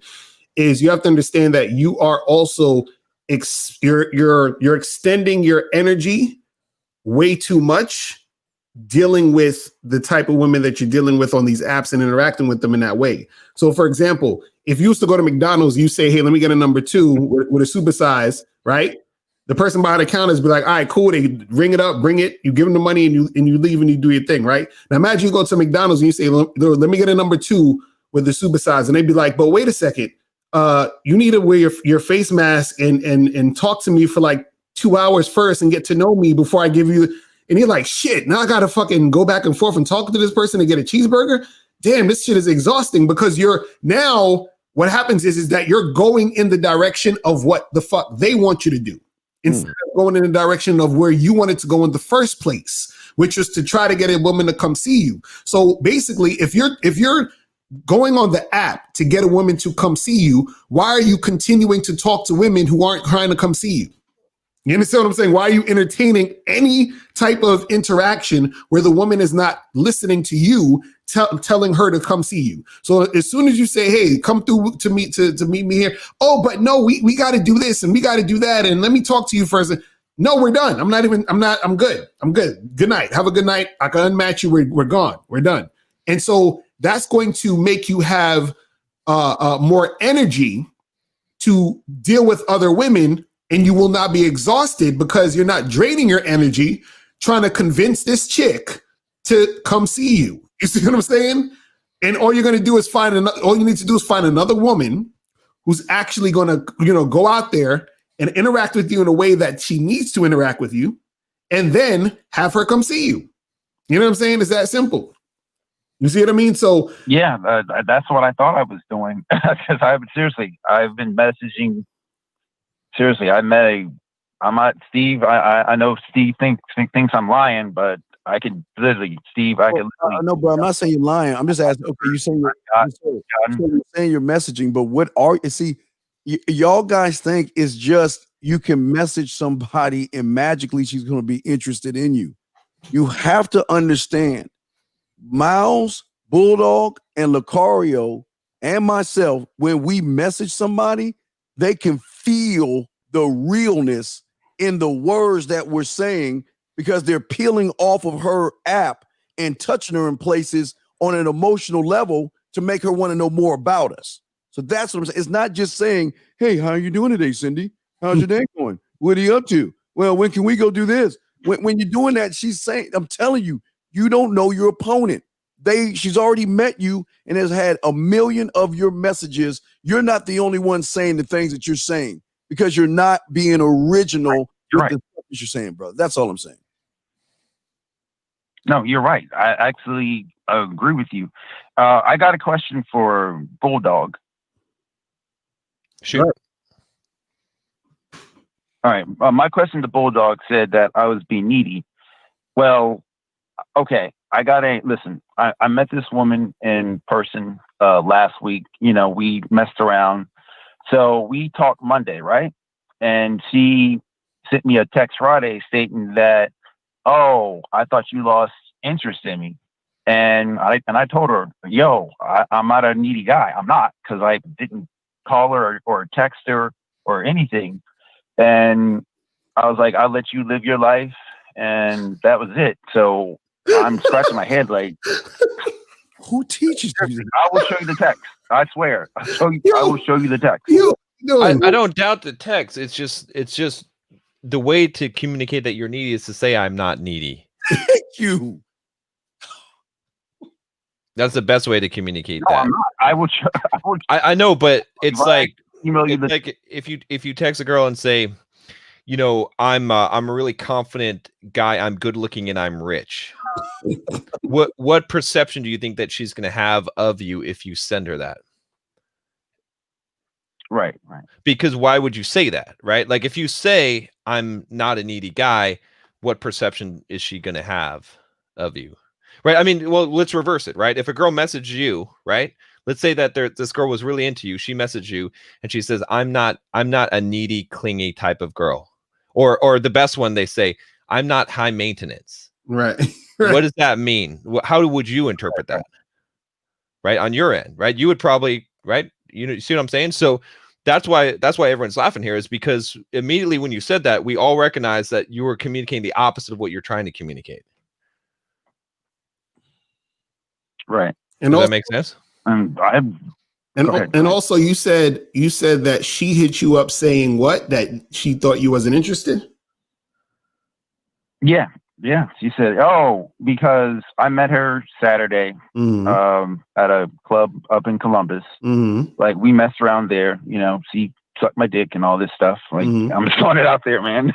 is you have to understand that you are also you're extending your energy way too much dealing with the type of women that you're dealing with on these apps and interacting with them in that way. So, for example, if you used to go to McDonald's, you say, "Hey, let me get a number 2 with a supersize," right? The person behind the counter is be like, "All right, cool." They ring it up, bring it. You give them the money, and you leave and you do your thing, right? Now, imagine you go to McDonald's and you say, "Let me get a number 2 with the supersize," and they'd be like, "But wait a second, you need to wear your face mask and talk to me for like 2 hours first and get to know me before I give you." And you're like, "Shit, now I gotta fucking go back and forth and talk to this person to get a cheeseburger." Damn, this shit is exhausting, because you're now, what happens is that you're going in the direction of what the fuck they want you to do, instead of going in the direction of where you wanted to go in the first place, which was to try to get a woman to come see you. So basically, if you're going on the app to get a woman to come see you, why are you continuing to talk to women who aren't trying to come see you? You understand what I'm saying? Why are you entertaining any type of interaction where the woman is not listening to you, telling her to come see you? So as soon as you say, "Hey, come through to meet me here," "Oh, but no, we got to do this and we got to do that, and let me talk to you first." No, we're done. I'm good. I'm good. Good night. Have a good night. I can unmatch you. We're gone. We're done. And so that's going to make you have more energy to deal with other women, and you will not be exhausted because you're not draining your energy trying to convince this chick to come see you. You see what I'm saying? And all you're going to do is all you need to do is find another woman who's actually going to, go out there and interact with you in a way that she needs to interact with you, and then have her come see you. You know what I'm saying? It's that simple. You see what I mean? So yeah, that's what I thought I was doing, because I've been messaging. Seriously, I'm not Steve. I know Steve thinks I'm lying, but I can literally, Steve. I can. No, bro. I'm not saying you're lying. I'm just asking. Okay, you're saying you're messaging, but what are you? See, y'all guys think it's just you can message somebody and magically she's going to be interested in you. You have to understand, Miles, Bulldog, and Lucario, and myself, when we message somebody, they can feel the realness in the words that we're saying, because they're peeling off of her app and touching her in places on an emotional level to make her want to know more about us. So that's what I'm saying. It's not just saying, "Hey, how are you doing today, Cindy? How's your day going? What are you up to? Well, when can we go do this?" When you're doing that, she's saying, I'm telling you, you don't know your opponent. She's already met you and has had a million of your messages. You're not the only one saying the things that you're saying, because you're not being original with the stuff that you're saying, brother. That's all I'm saying. No, you're right. I actually agree with you. I got a question for Bulldog. Sure. All right. My question to Bulldog said that I was being needy. Well, okay. Listen, I met this woman in person last week. We messed around. So we talked Monday, right? And she sent me a text Friday stating that, "Oh, I thought you lost interest in me." And I told her, "Yo, I'm not a needy guy. I'm not," because I didn't call her or text her or anything. And I was like, "I'll let you live your life." And that was it. So I'm scratching my head like, who teaches you? I will show you the text. I swear. I will show you the text. I don't doubt the text. It's just the way to communicate that you're needy is to say, "I'm not needy." Thank you. That's the best way to communicate No, that. I'm not. I I know, but it's Right. like, email you it's like if you text a girl and say, you know, I'm a really confident guy. I'm good looking and I'm rich. What perception do you think that she's going to have of you if you send her that? Right. Because why would you say that, right? Like if you say I'm not a needy guy, what perception is she going to have of you? Right? I mean, well, let's reverse it, right? If a girl messaged you, right? Let's say that this girl was really into you. She messaged you and she says, I'm not a needy, clingy type of girl. Or the best one, they say, I'm not high maintenance. Right. What does that mean? How would you interpret that? Right? On your end, right? You would probably, right? You see what I'm saying? So that's why everyone's laughing here, is because immediately when you said that, we all recognize that you were communicating the opposite of what you're trying to communicate. Right. And Does also, that make sense? and also you said that she hit you up saying what? That she thought you wasn't interested? Yeah. She said, "Oh, because I met her Saturday at a club up in Columbus. Like we messed around there, you know. She sucked my dick and all this stuff. Like I'm just throwing it out there, man.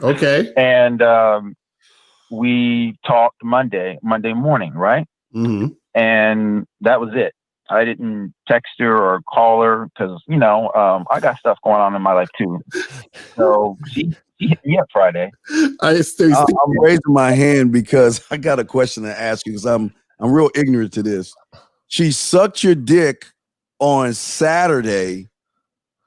Okay. And we talked Monday morning, right? And that was it. I didn't text her or call her because, you know, I got stuff going on in my life too. So she hit me up Friday. I'm raising my hand because I got a question to ask you because I'm real ignorant to this. She sucked your dick on Saturday.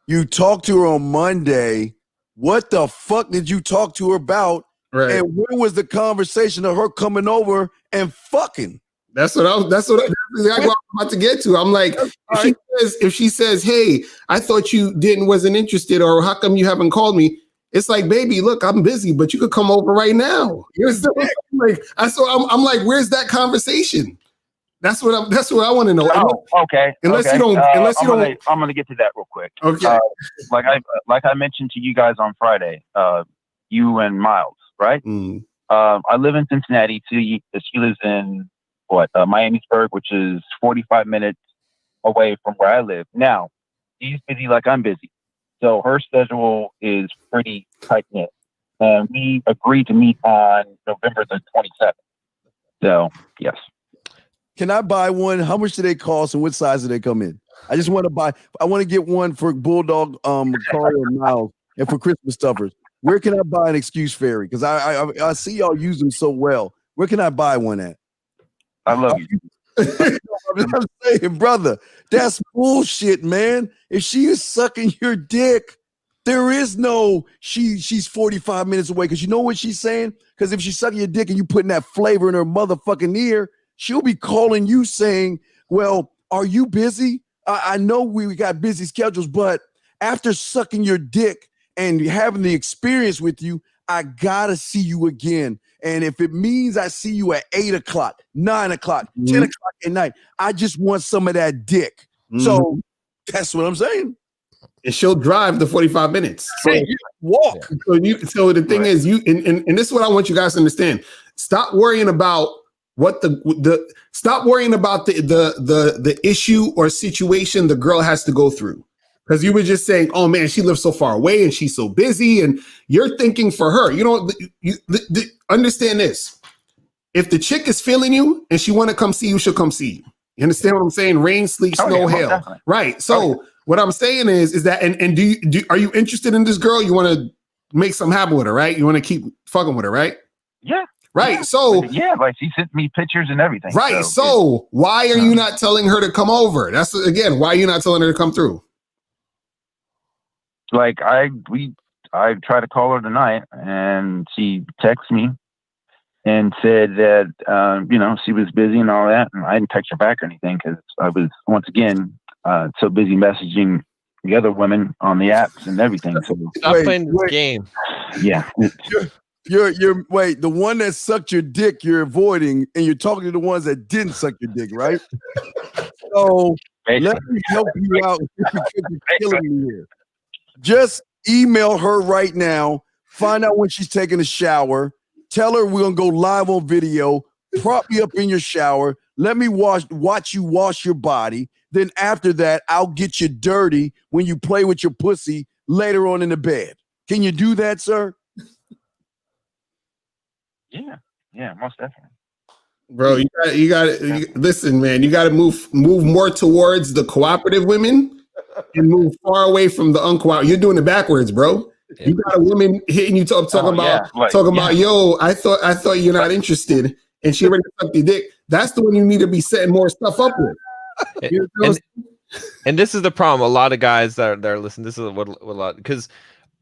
You talked to her on Monday. What the fuck did you talk to her about? Right. And where was the conversation of her coming over and fucking? That's exactly what I'm about to get to. I'm like, if she says, "Hey, I thought you wasn't interested," or "How come you haven't called me?" It's like, baby, look, I'm busy, but you could come over right now. You know, like, I'm like, where's that conversation? That's what I want to know. Oh, okay. Unless you don't, I'm gonna get to that real quick. Okay. Like I mentioned to you guys on Friday, you and Miles, right? I live in Cincinnati. She lives in Miamisburg, which is 45 minutes away from where I live. Now, she's busy like I'm busy. So her schedule is pretty tight knit. And we agreed to meet on November the 27th. So, yes. Can I buy one? How much do they cost and what size do they come in? I just want to buy. I want to get one for Bulldog, Carl, and Miles, and for Christmas stuffers. Where can I buy an excuse fairy? Because I see y'all use them so well. Where can I buy one at? I love you. I'm saying, brother, that's bullshit, man. If she is sucking your dick, there is no she's 45 minutes away. Because you know what she's saying? Because if she's sucking your dick and you putting that flavor in her motherfucking ear, she'll be calling you saying, well, are you busy? I know we got busy schedules, but after sucking your dick and having the experience with you, I gotta see you again. And if it means I see you at 8 o'clock, 9 o'clock, 10 o'clock at night, I just want some of that dick. So that's what I'm saying. And she'll drive the 45 minutes. So walk. So the thing is, and this is what I want you guys to understand. Stop worrying about what stop worrying about the issue or situation the girl has to go through. Because you were just saying, oh man, she lives so far away and she's so busy, and you're thinking for her. You don't understand this. If the chick is feeling you and she want to come see you, she'll come see you. You understand what I'm saying? Rain, sleet, snow, hail. Definitely. Right. So what I'm saying is that, and are you interested in this girl? You want to make something happen with her, right? You want to keep fucking with her, right? Yeah. Right. So like she sent me pictures and everything. Right. So why are you not telling her to come over? That's again, why are you not telling her to come through? Like I tried to call her tonight and she texted me and said that, she was busy and all that. And I didn't text her back or anything because I was, once again, so busy messaging the other women on the apps and everything. So stop playing this game. Yeah. You're wait, the one that sucked your dick you're avoiding, and you're talking to the ones that didn't suck your dick, right? So let me help you out because you're killing me here. Just email her right now, find out when she's taking a shower, tell her we're gonna go live on video, prop me up in your shower, let me watch you wash your body. Then after that, I'll get you dirty when you play with your pussy later on in the bed. Can you do that, sir? Yeah, most definitely. Bro, you got listen, man. You got to move more towards the cooperative women and move far away from the uncooperative. You're doing it backwards, bro. Yeah. You got a woman hitting you talking about, yo, I thought you're not interested, and she already sucked your dick. That's the one you need to be setting more stuff up with. You know and this is the problem. A lot of guys that are listening, this is what a lot, because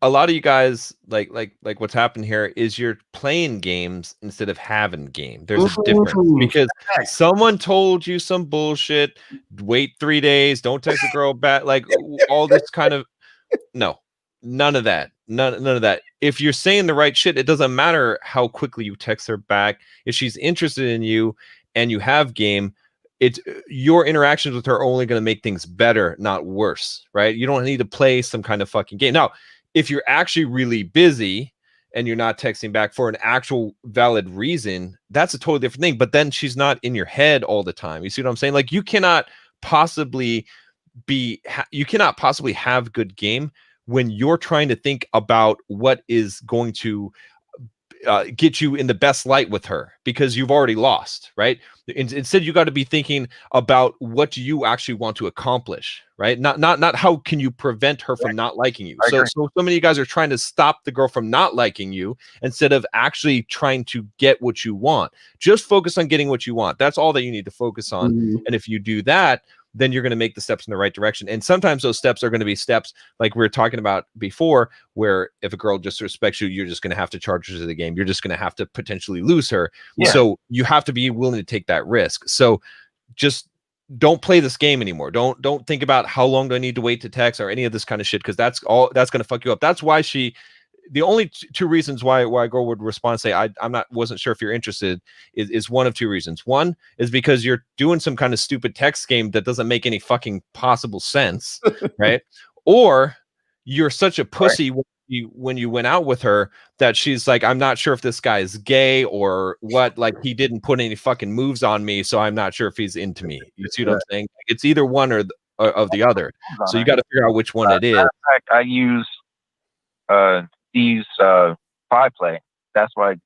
a lot of you guys like what's happened here is you're playing games instead of having game. There's a difference because someone told you some bullshit. Wait 3 days. Don't text a girl back. Like all this kind of none of that. None of that. If you're saying the right shit, it doesn't matter how quickly you text her back. If she's interested in you and you have game, it's your interactions with her are only going to make things better, not worse, right? You don't need to play some kind of fucking game. Now, if you're actually really busy and you're not texting back for an actual valid reason, that's a totally different thing. But then she's not in your head all the time. You see what I'm saying? Like you cannot possibly have good game when you're trying to think about what is going to get you in the best light with her, because you've already lost, right? Instead, you got to be thinking about what do you actually want to accomplish, right? Not how can you prevent her from not liking you. So many of you guys are trying to stop the girl from not liking you instead of actually trying to get what you want. Just focus on getting what you want. That's all that you need to focus on. And if you do that, then you're going to make the steps in the right direction. And sometimes those steps are going to be steps like we were talking about before, where if a girl disrespects you, you're just going to have to charge her to the game. You're just going to have to potentially lose her. Yeah. So you have to be willing to take that risk. So just don't play this game anymore. Don't think about how long do I need to wait to text or any of this kind of shit, because that's going to fuck you up. That's why the only two reasons why a girl would respond and say, wasn't sure if you're interested is one of two reasons. One is because you're doing some kind of stupid text game that doesn't make any fucking possible sense, right? Or you're such a pussy when you went out with her that she's like, I'm not sure if this guy is gay or what, like he didn't put any fucking moves on me, so I'm not sure if he's into me. You see what I'm saying? It's either one or of the other. So you got to figure out which one it is. In fact, I use Steve's Spy Play. That's why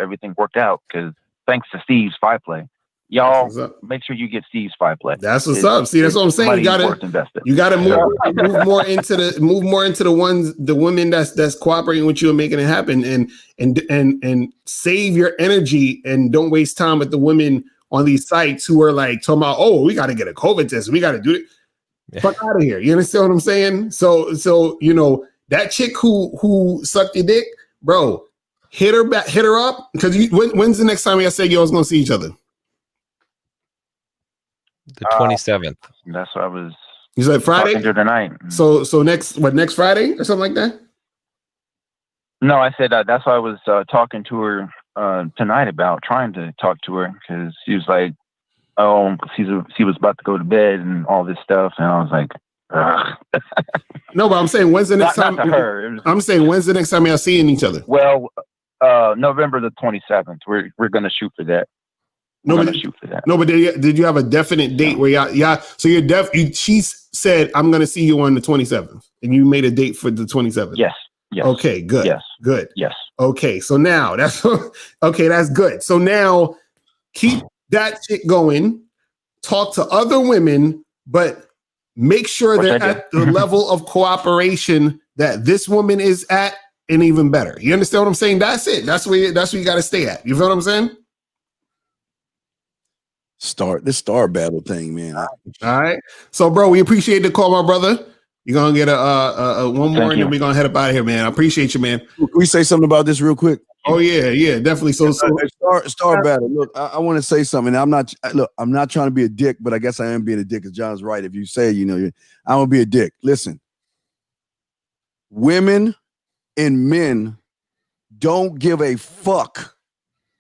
everything worked out, because thanks to Steve's Spy Play. Y'all make sure you get Steve's Spy Play. That's what's up. See, that's what I'm saying. You gotta move more into the women that's cooperating with you and making it happen, and save your energy and don't waste time with the women on these sites who are like talking about, oh, we got to get a COVID test, we got to do it. Yeah. Fuck out of here. You understand what I'm saying? So that chick who sucked your dick, bro, hit her up, because when's the next time y'all say y'all's gonna see each other? The 27th. That's what I was. You said Friday tonight. So next Friday or something like that? No, I said that's why I was talking to her tonight about trying to talk to her, because she was like, oh, she was about to go to bed and all this stuff, and I was like, ugh. No, but I'm saying when's the next time? Not to her. I'm saying when's the next time y'all seeing each other? Well, November the 27th. We're gonna shoot for that. No, but did you have a definite date where y'all? So she said, I'm going to see you on the 27th, and you made a date for the 27th. Yes. Okay. Good. Yes. Good. Yes. Okay. So now that's good. So now keep that shit going. Talk to other women, but make sure they're at the level of cooperation that this woman is at, and even better. You understand what I'm saying? That's it. That's where you got to stay at. You feel what I'm saying? This star battle thing, man. All right. So, bro, we appreciate the call, my brother. You're gonna get a one more, and then we're gonna head up out of here, man. I appreciate you, man. Can we say something about this real quick? Oh yeah, definitely. So star battle. Look, I want to say something. I'm not trying to be a dick, but I guess I am being a dick, because John's right. If you say, I'm gonna be a dick. Listen, women and men don't give a fuck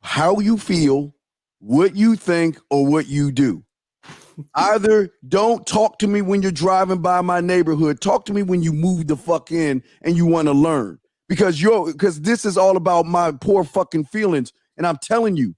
how you feel, what you think, or what you do. Either don't talk to me when you're driving by my neighborhood. Talk to me when you move the fuck in and you want to learn. Because this is all about my poor fucking feelings. And I'm telling you,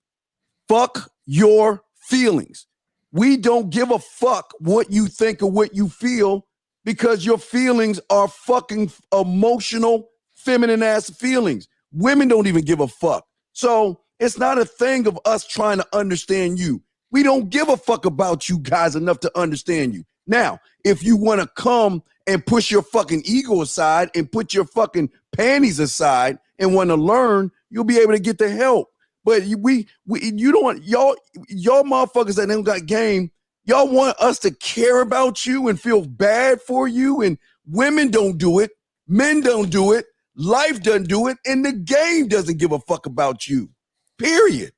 fuck your feelings. We don't give a fuck what you think or what you feel, because your feelings are fucking emotional feminine ass feelings. Women don't even give a fuck. So it's not a thing of us trying to understand you. We don't give a fuck about you guys enough to understand you. Now, if you want to come and push your fucking ego aside and put your fucking panties aside and want to learn, you'll be able to get the help. But you don't, y'all motherfuckers that don't got game, y'all want us to care about you and feel bad for you, and women don't do it, men don't do it, life doesn't do it, and the game doesn't give a fuck about you. Period.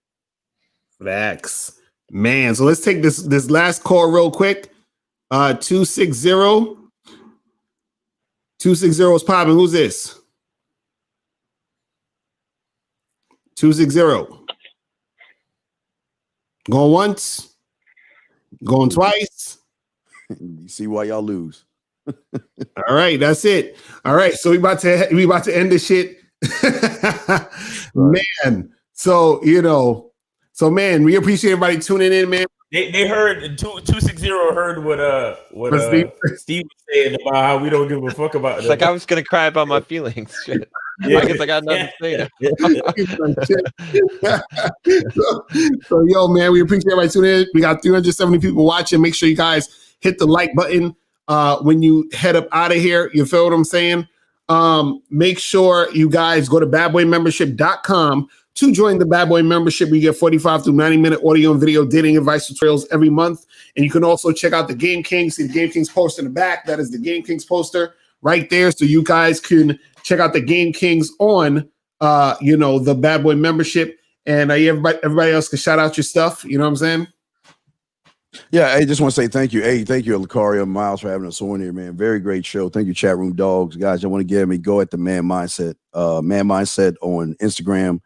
Facts. Man, so let's take this last call real quick. 260. 260 is popping. Who's this? 260. Going once, going twice. You see why y'all lose. All right, that's it. All right, so we about to end this shit. Man, so man, we appreciate everybody tuning in, man. They heard 260 heard what Steve was saying about how we don't give a fuck about It's them. like I was gonna cry about my feelings. Shit. Yeah. I guess I got nothing to say now. So yo, man, we appreciate everybody tuning in. We got 370 people watching. Make sure you guys hit the like button when you head up out of here. You feel what I'm saying? Make sure you guys go to badboymembership.com to join the Bad Boy membership. We get 45 to 90-minute audio and video dating advice tutorials every month. And you can also check out the Game Kings. See the Game Kings poster in the back. That is the Game Kings poster right there. So you guys can check out the Game Kings on, the Bad Boy membership. And everybody else can shout out your stuff. You know what I'm saying? Yeah, I just want to say thank you. Hey, thank you, Lucario and Miles, for having us on here, man. Very great show. Thank you, Chat Room Dogs. Guys, I want to give me go at the Man Mindset. Man Mindset on Instagram,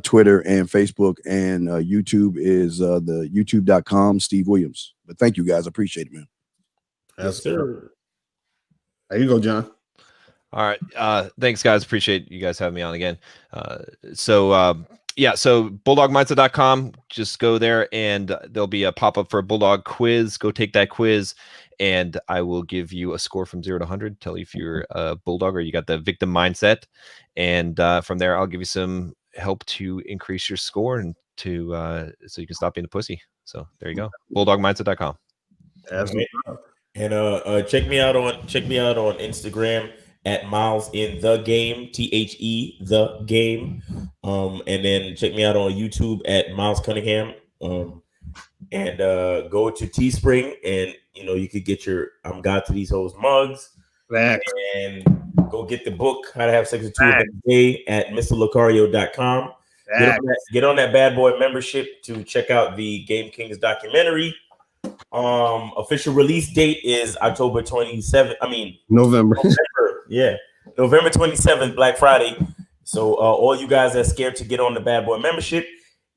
Twitter, and Facebook, and YouTube is the youtube.com Steve Williams. But thank you guys. I appreciate it, man. Yes, sir. There you go, John. All right. Thanks, guys. Appreciate you guys having me on again. So bulldogmindset.com. Just go there and there'll be a pop-up for a Bulldog quiz. Go take that quiz and I will give you a score from 0 to 100. Tell you if you're a Bulldog or you got the victim mindset. And from there, I'll give you some help to increase your score and to so you can stop being a pussy. So there you go. bulldogmindset.com. Absolutely. And check me out on Instagram at Miles in the Game, THE the Game. And then check me out on YouTube at Miles Cunningham. And go to Teespring and you could get your I'm God to These Hoes mugs. Facts. And go get the book How to Have Sex with Two a Day at MrLucario.com. Get on that Bad Boy membership to check out the Game Kings documentary. Official release date is October 27th. November. Yeah, November 27th, Black Friday. So all you guys that are scared to get on the Bad Boy membership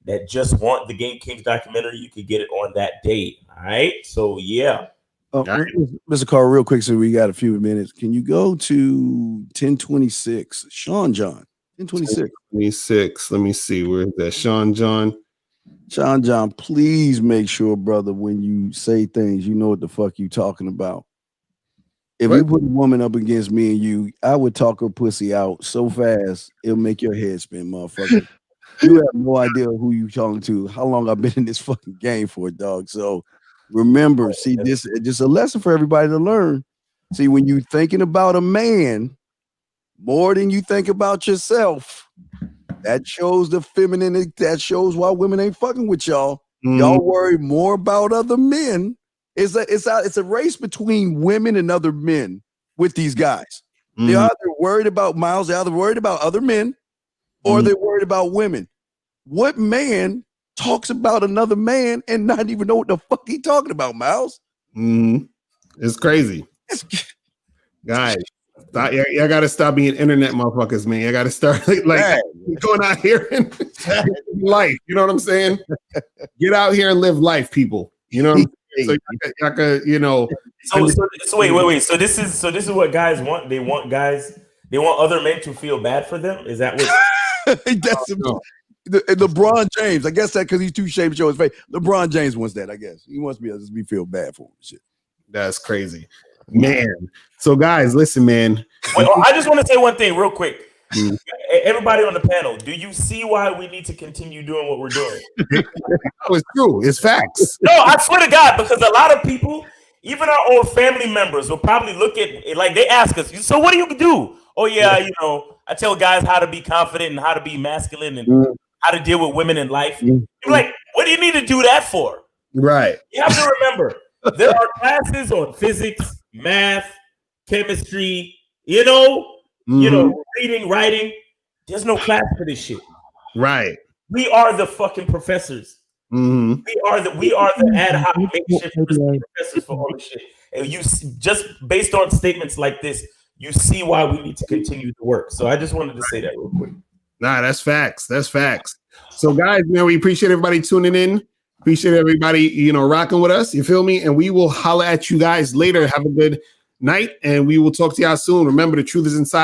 that just want the Game Kings documentary, you can get it on that date. All right. So yeah. Mr. Carl, real quick, so we got a few minutes. Can you go to 1026? Sean John. 1026. 26. Let me see. Where is that? Sean John, please make sure, brother, when you say things, you know what the fuck you talking about. If you put a woman up against me and you, I would talk her pussy out so fast, it'll make your head spin, motherfucker. You have no idea who you talking to, how long I've been in this fucking game for, dog. So remember, see, this is just a lesson for everybody to learn. See, when you thinking about a man more than you think about yourself, that shows the feminine. That shows why women ain't fucking with y'all. Y'all worry more about other men. It's a race between women and other men with these guys. They're either worried about Miles, they're either worried about other men, or they're worried about women. What man talks about another man and not even know what the fuck he talking about, Miles? It's crazy. Guys, y'all gotta stop being internet motherfuckers, man. Y'all gotta start going out here and life. You know what I'm saying? Get out here and live life, people. You know what I'm saying? So y'all could, So wait. So this is what guys want. They want other men to feel bad for them. Is that what? LeBron James, I guess that because he's too ashamed to show his face. LeBron James wants that, I guess. He wants me to just feel bad for him. Shit. That's crazy, man. So guys, listen, man. Wait, I just want to say one thing real quick. Everybody on the panel, do you see why we need to continue doing what we're doing? Oh, it's true. It's facts. No, I swear to God, because a lot of people, even our own family members, will probably look at it like they ask us, so what do you do? Oh, yeah, you know, I tell guys how to be confident and how to be masculine and how to deal with women in life. You're like, what do you need to do that for? Right. You have to remember, there are classes on physics, math, chemistry, you know, reading, writing. There's no class for this shit. Right. We are the fucking professors. Mm-hmm. We are the ad hoc makeshift professors for all this shit. And you just based on statements like this, you see why we need to continue to work. So I just wanted to say that real quick. Nah, that's facts. That's facts. So, guys, man, we appreciate everybody tuning in. Appreciate everybody, rocking with us. You feel me? And we will holler at you guys later. Have a good night, and we will talk to y'all soon. Remember, the truth is inside.